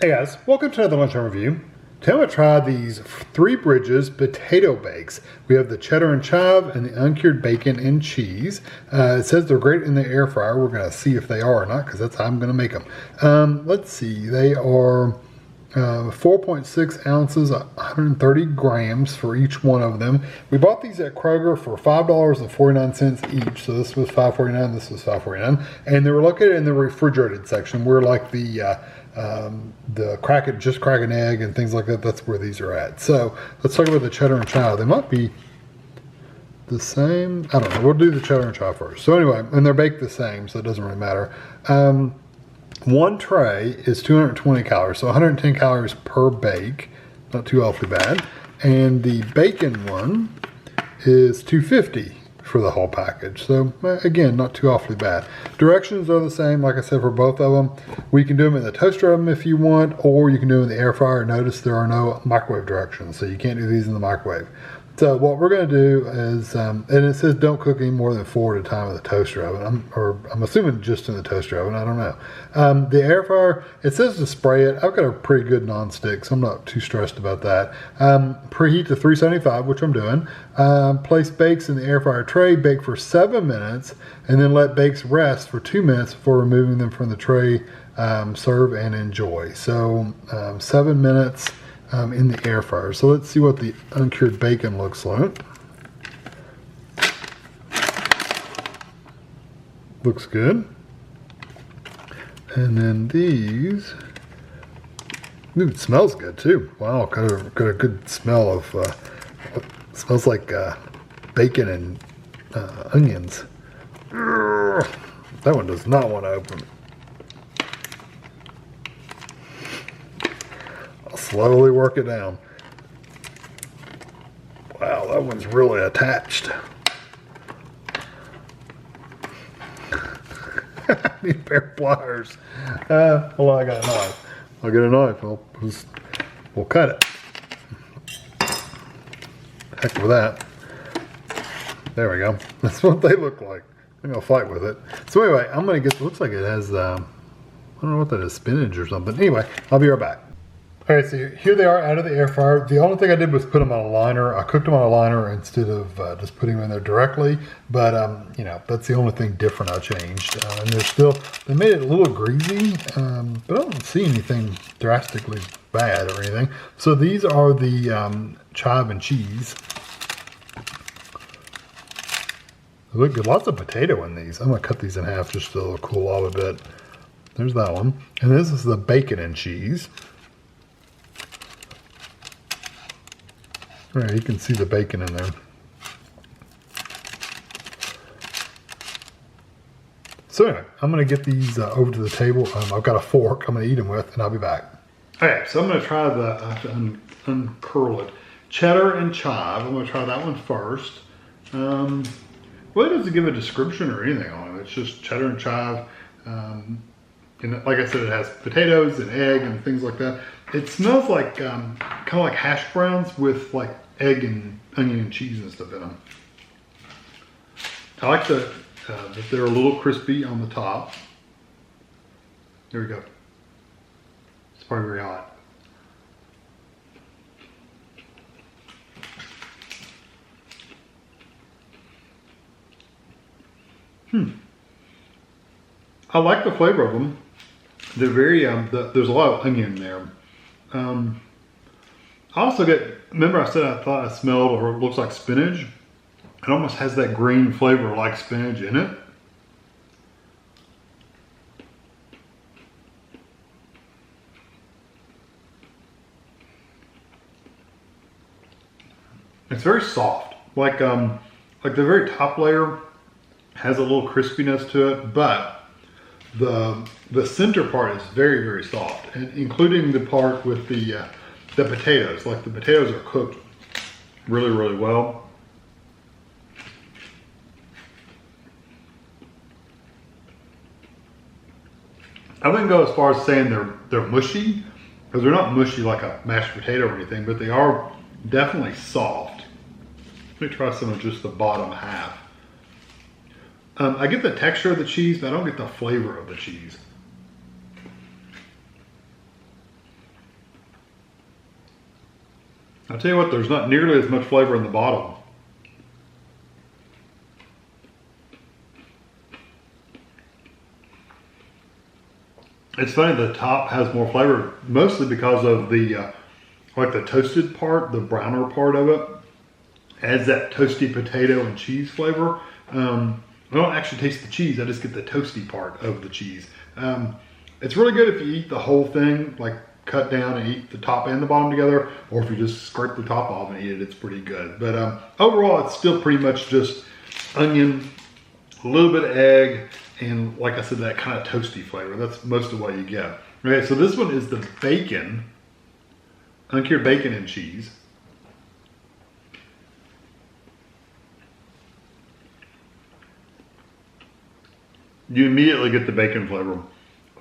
Hey guys, welcome to another lunchtime review. Today I'm going to try these Three Bridges potato bakes. We have the cheddar and chive and the uncured bacon and cheese. It says they're great in the air fryer. We're going to see if they are or not because that's how I'm going to make them. Let's see, they are 4.6 ounces, 130 grams for each one of them. We bought these at Kroger for $5.49 each. So this was $5.49, this was $5.49. And they were located in the refrigerated section. We're like the crack an egg and things like that. That's where these are at. So let's talk about the cheddar and chive. They might be the same. I don't know. We'll do the cheddar and chive first. So anyway, and they're baked the same, so it doesn't really matter. One tray is 220 calories, so 110 calories per bake. Not too awfully bad. And the bacon one is 250 for the whole package. So again, not too awfully bad. Directions are the same, like I said, for both of them. We can do them in the toaster oven if you want, or you can do them in the air fryer. Notice there are no microwave directions, so you can't do these in the microwave. So what we're going to do is, and it says don't cook any more than 4 at a time in the toaster oven. I'm assuming just in the toaster oven. I don't know. The air fryer, it says to spray it. I've got a pretty good nonstick, so I'm not too stressed about that. Preheat to 375, which I'm doing. Place bakes in the air fryer tray. Bake for 7 minutes, and then let bakes rest for 2 minutes before removing them from the tray. Serve and enjoy. So 7 minutes. In the air fryer. So let's see what the uncured bacon looks like. Looks good. And then these, ooh, it smells good too. Wow, got a good smell of, smells like bacon and onions. That one does not want to open. Slowly work it down. Wow, that one's really attached. I need a pair of pliers. Hold on, I got a knife. I'll get a knife. We'll cut it. Heck with that. There we go. That's what they look like. I'm gonna fight with it. So anyway, I'm gonna get. Looks like it has. I don't know what that is. Spinach or something. Anyway, I'll be right back. All right, so here they are out of the air fryer. The only thing I did was put them on a liner. I cooked them on a liner instead of just putting them in there directly. But, you know, that's the only thing different I changed. And they made it a little greasy, but I don't see anything drastically bad or anything. So these are the chive and cheese. They look good. Lots of potato in these. I'm going to cut these in half just so they'll cool off a bit. There's that one. And this is the bacon and cheese. All right, you can see the bacon in there. So anyway, I'm going to get these over to the table. I've got a fork I'm going to eat them with, and I'll be back. All right, so I'm going to try the, uncurl it. Cheddar and chive. I'm going to try that one first. Well, it doesn't give a description or anything on it. It's just cheddar and chive. And like I said, it has potatoes and egg and things like that. It smells like kind of like hash browns with like egg and onion and cheese and stuff in them. I like that they're a little crispy on the top. There we go. It's probably very hot. I like the flavor of them. They're very, there's a lot of onion there. I also remember I said I thought I smelled or it looks like spinach. It almost has that green flavor like spinach in it. It's very soft. Like the very top layer has a little crispiness to it, but the center part is very, very soft, and including the part with the potatoes. Like the potatoes are cooked really, really well. I wouldn't go as far as saying they're mushy, because they're not mushy like a mashed potato or anything, but they are definitely soft. Let me try some of just the bottom half. I get the texture of the cheese, but I don't get the flavor of the cheese. I'll tell you what, there's not nearly as much flavor in the bottom. It's funny, the top has more flavor, mostly because of the like the toasted part, the browner part of it, adds that toasty potato and cheese flavor. I don't actually taste the cheese, I just get the toasty part of the cheese. It's really good if you eat the whole thing, like cut down and eat the top and the bottom together, or if you just scrape the top off and eat it, it's pretty good. But overall, it's still pretty much just onion, a little bit of egg, and like I said, that kind of toasty flavor. That's most of what you get. Okay, so this one is the bacon, uncured bacon and cheese. You immediately get the bacon flavor.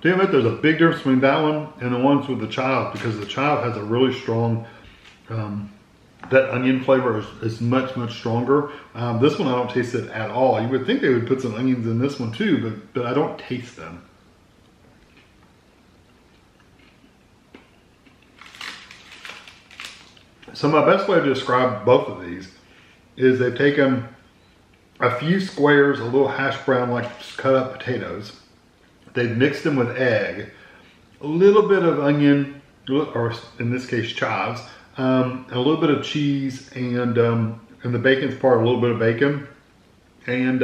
Tell you what, there's a big difference between that one and the ones with the chive, because the chive has a really strong, that onion flavor is much, much stronger. This one I don't taste it at all. You would think they would put some onions in this one too, but I don't taste them. So my best way to describe both of these is they've taken a few squares, a little hash brown like cut up potatoes. They've mixed them with egg, a little bit of onion, or in this case chives, a little bit of cheese, and the bacon's part, a little bit of bacon, and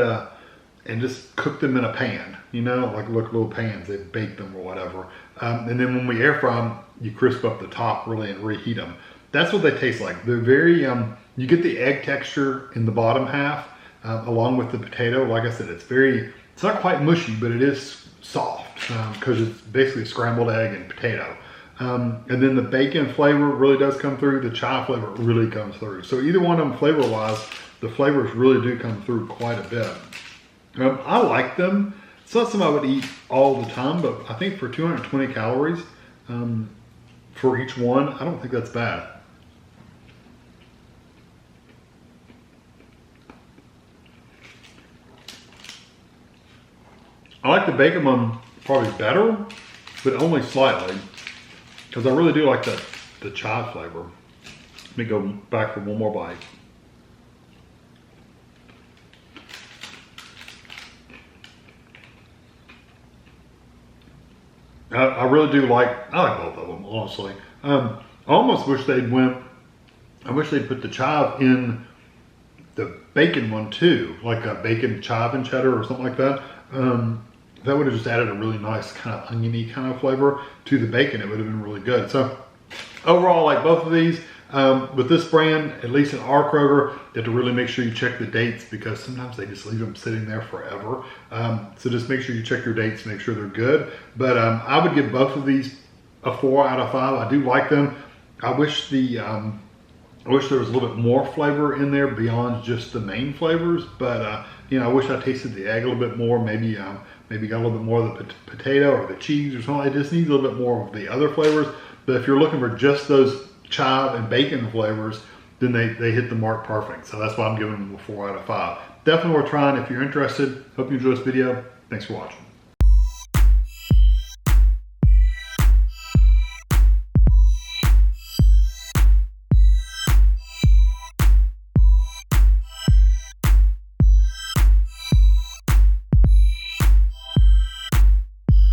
just cook them in a pan. You know, like look, little pans. They bake them or whatever, and then when we air fry them, you crisp up the top really and reheat them. That's what they taste like. They're very, you get the egg texture in the bottom half, along with the potato. Like I said, it's not quite mushy, but it is soft, because it's basically scrambled egg and potato. And then the bacon flavor really does come through. The chive flavor really comes through. So either one of them flavor-wise, the flavors really do come through quite a bit. I like them. It's not something I would eat all the time, but I think for 220 calories for each one, I don't think that's bad. I like the bacon one probably better, but only slightly, because I really do like the chive flavor. Let me go back for one more bite. I really do like both of them, honestly. I almost wish they'd put the chive in the bacon one too, like a bacon chive and cheddar or something like that. That would have just added a really nice kind of oniony kind of flavor to the bacon. It would have been really good. So overall, I like both of these. With this brand, at least in our Kroger, you have to really make sure you check the dates, because sometimes they just leave them sitting there forever. So just make sure you check your dates, make sure they're good. But I would give both of these a 4 out of 5. I do like them. I wish there was a little bit more flavor in there beyond just the main flavors, but you know, I wish I tasted the egg a little bit more. Maybe got a little bit more of the potato or the cheese or something. It just needs a little bit more of the other flavors. But if you're looking for just those chive and bacon flavors, then they hit the mark perfect. So that's why I'm giving them a 4 out of 5. Definitely worth trying if you're interested. Hope you enjoyed this video. Thanks for watching.